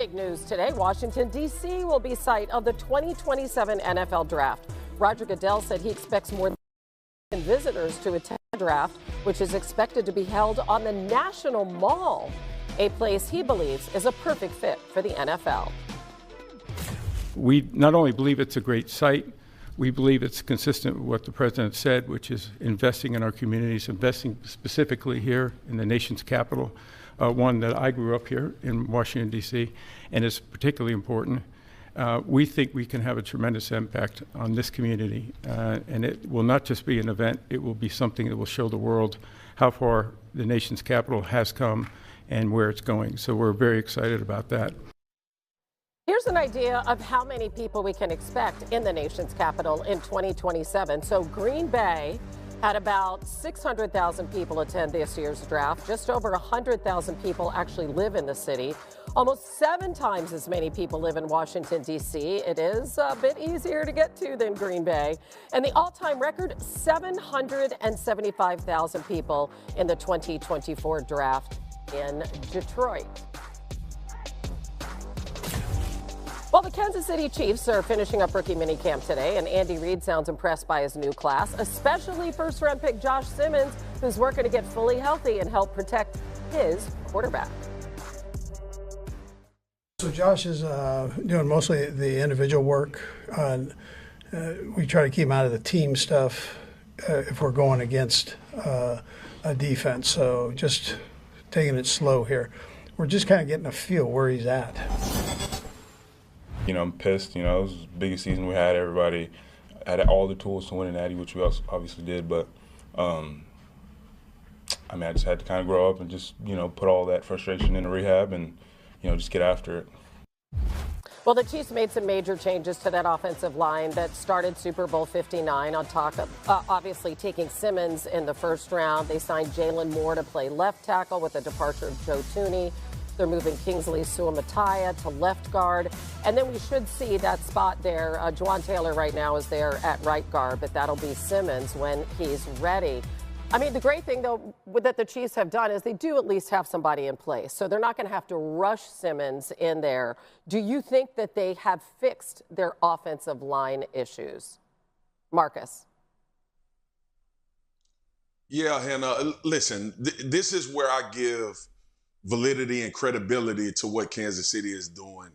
Big news today, Washington, D.C. will be site of the 2027 NFL Draft. Roger Goodell said he expects more than visitors to attend the draft, which is expected to be held on the National Mall, a place he believes is a perfect fit for the NFL. We not only believe it's a great site, we believe it's consistent with what the president said, which is investing in our communities, investing specifically here in the nation's capital, one that I grew up here in Washington, D.C., and is particularly important. We think we can have a tremendous impact on this community, and it will not just be an event, it will be something that will show the world how far the nation's capital has come and where it's going. So we're very excited about that. Here's an idea of how many people we can expect in the nation's capital in 2027. So Green Bay had about 600,000 people attend this year's draft. Just over 100,000 people actually live in the city. Almost 7 times as many people live in Washington, D.C. It is a bit easier to get to than Green Bay. And the all-time record, 775,000 people in the 2024 draft in Detroit. Well, the Kansas City Chiefs are finishing up rookie minicamp today, and Andy Reid sounds impressed by his new class, especially first-round pick Josh Simmons, who's working to get fully healthy and help protect his quarterback. So Josh is doing mostly the individual work. We try to keep him out of the team stuff if we're going against a defense. So just taking it slow here. We're just kind of getting a feel where he's at. You know, I'm pissed. You know, it was the biggest season we had. Everybody had all the tools to win an Natty, which we obviously did. But, I mean, I just had to kind of grow up and just, you know, put all that frustration into rehab and, you know, just get after it. Well, the Chiefs made some major changes to that offensive line that started Super Bowl 59 on top of obviously taking Simmons in the first round. They signed Jalen Moore to play left tackle with the departure of Joe Thuney. They're moving Kingsley Suamataia to left guard. And then we should see that spot there. Juwan Taylor right now is there at right guard, but that'll be Simmons when he's ready. I mean, the great thing, though, that the Chiefs have done is they do at least have somebody in place. So they're not going to have to rush Simmons in there. Do you think that they have fixed their offensive line issues? Marcus. Yeah, Hannah, listen, this is where I give validity and credibility to what Kansas City is doing.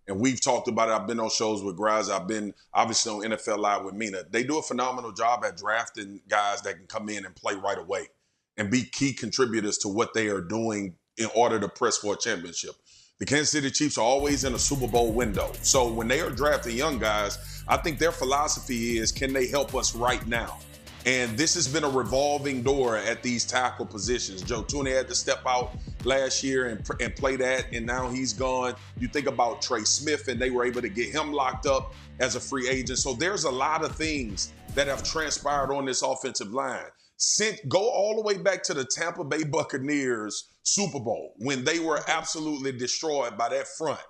And we've talked about it. I've been on shows with Graz. I've been obviously on NFL Live with Mina. They do a phenomenal job at drafting guys that can come in and play right away and be key contributors to what they are doing in order to press for a championship. The Kansas City Chiefs are always in a Super Bowl window. So when they are drafting young guys, I think their philosophy is, can they help us right now? And this has been a revolving door at these tackle positions. Joe Thuney had to step out last year and play that, and now he's gone. You think about Trey Smith, and they were able to get him locked up as a free agent. So there's a lot of things that have transpired on this offensive line. Go all the way back to the Tampa Bay Buccaneers Super Bowl when they were absolutely destroyed by that front.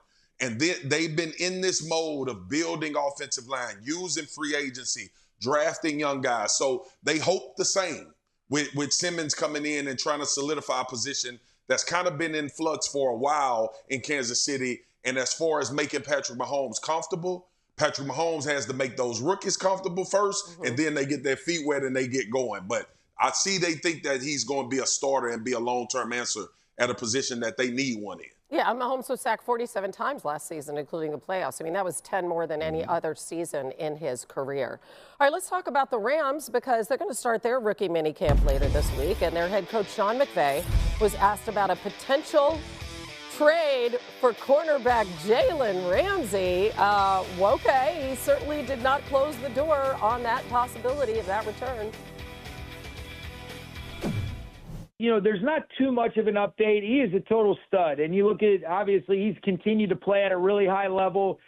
And they've been in this mode of building offensive line, using free agency, drafting young guys. So they hope the same with Simmons coming in and trying to solidify a position that's kind of been in flux for a while in Kansas City. And as far as making Patrick Mahomes comfortable, Patrick Mahomes has to make those rookies comfortable first, and then they get their feet wet and they get going. But I see they think that he's going to be a starter and be a long-term answer at a position that they need one in. Yeah, Mahomes was sacked 47 times last season, including the playoffs. I mean, that was 10 more than any other season in his career. All right, let's talk about the Rams because they're going to start their rookie minicamp later this week, and their head coach, Sean McVay, was asked about a potential trade for cornerback Jalen Ramsey. Okay, he certainly did not close the door on that possibility of that return. You know, there's not too much of an update. He is a total stud. And you look at, obviously, he's continued to play at a really high level.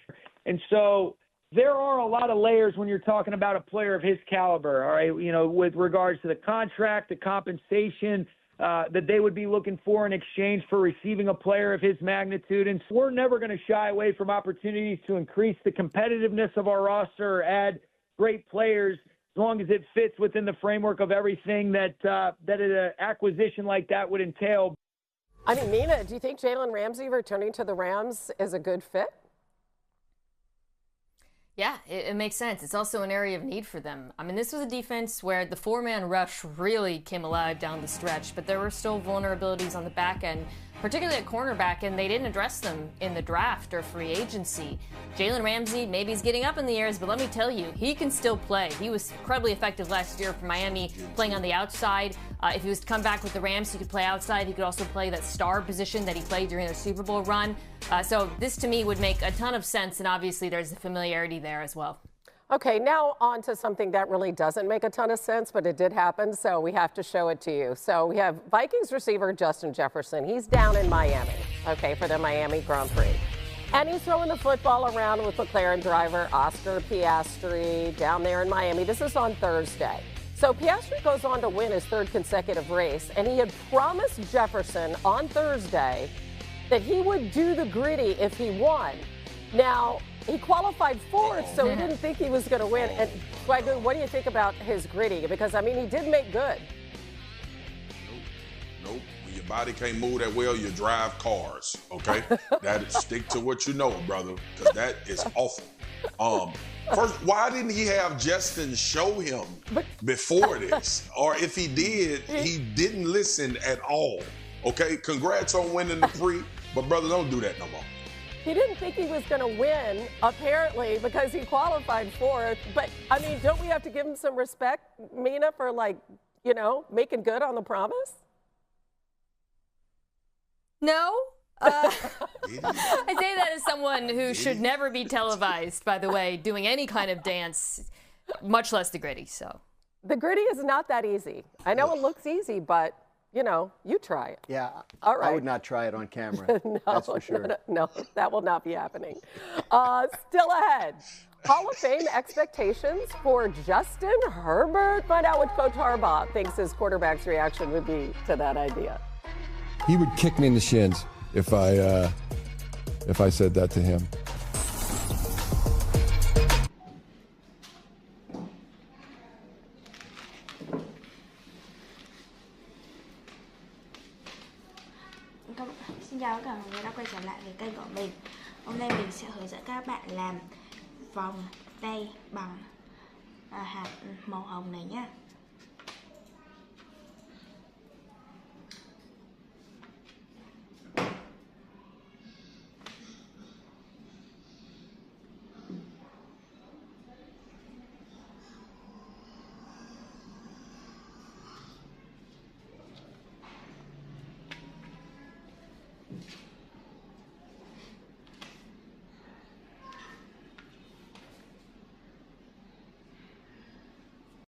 And so there are a lot of layers when you're talking about a player of his caliber, all right, you know, with regards to the contract, the compensation that they would be looking for in exchange for receiving a player of his magnitude. And so we're never going to shy away from opportunities to increase the competitiveness of our roster or add great players, as long as it fits within the framework of everything that an acquisition like that would entail. I mean, Mina, do you think Jalen Ramsey returning to the Rams is a good fit? Yeah, it makes sense. It's also an area of need for them. I mean, this was a defense where the four-man rush really came alive down the stretch, but there were still vulnerabilities on the back end, particularly at cornerback, and they didn't address them in the draft or free agency. Jalen Ramsey, maybe he's getting up in the years, but let me tell you, he can still play. He was incredibly effective last year for Miami, playing on the outside. If he was to come back with the Rams, he could play outside. He could also play that star position that he played during their Super Bowl run. So this, to me, would make a ton of sense, and obviously there's a familiarity there as well. Okay, now on to something that really doesn't make a ton of sense, but it did happen, so we have to show it to you. So we have Vikings receiver Justin Jefferson. He's down in Miami, okay, for the Miami Grand Prix. And he's throwing the football around with McLaren driver Oscar Piastri down there in Miami. This is on Thursday. So Piastri goes on to win his third consecutive race, and he had promised Jefferson on Thursday that he would do the gritty if he won. Now, he qualified fourth, so he didn't think he was going to win. And Swagoo, what do you think about his gritty? Because, I mean, he did make good. Nope. When your body can't move that well, you drive cars, okay? Stick to what you know, brother, because that is awful. First, why didn't he have Justin show him before this? Or if he did, he didn't listen at all, okay? Congrats on winning the Prix, but, brother, don't do that no more. He didn't think he was going to win, apparently, because he qualified fourth. But, I mean, don't we have to give him some respect, Mina, for, like, you know, making good on the promise? No. I say that as someone who should never be televised, by the way, doing any kind of dance, much less the gritty. So the gritty is not that easy. I know it looks easy, but, you know, you try it. Yeah, all right. I would not try it on camera. No, that's for sure. No, that will not be happening. Still ahead. Hall of Fame expectations for Justin Herbert. Find out what Coach Harbaugh thinks his quarterback's reaction would be to that idea. He would kick me in the shins if I said that to him. Xin chào tất cả mọi người đã quay trở lại với kênh của mình. Hôm nay mình sẽ hướng dẫn các bạn làm vòng tay bằng hạt màu hồng này nhé.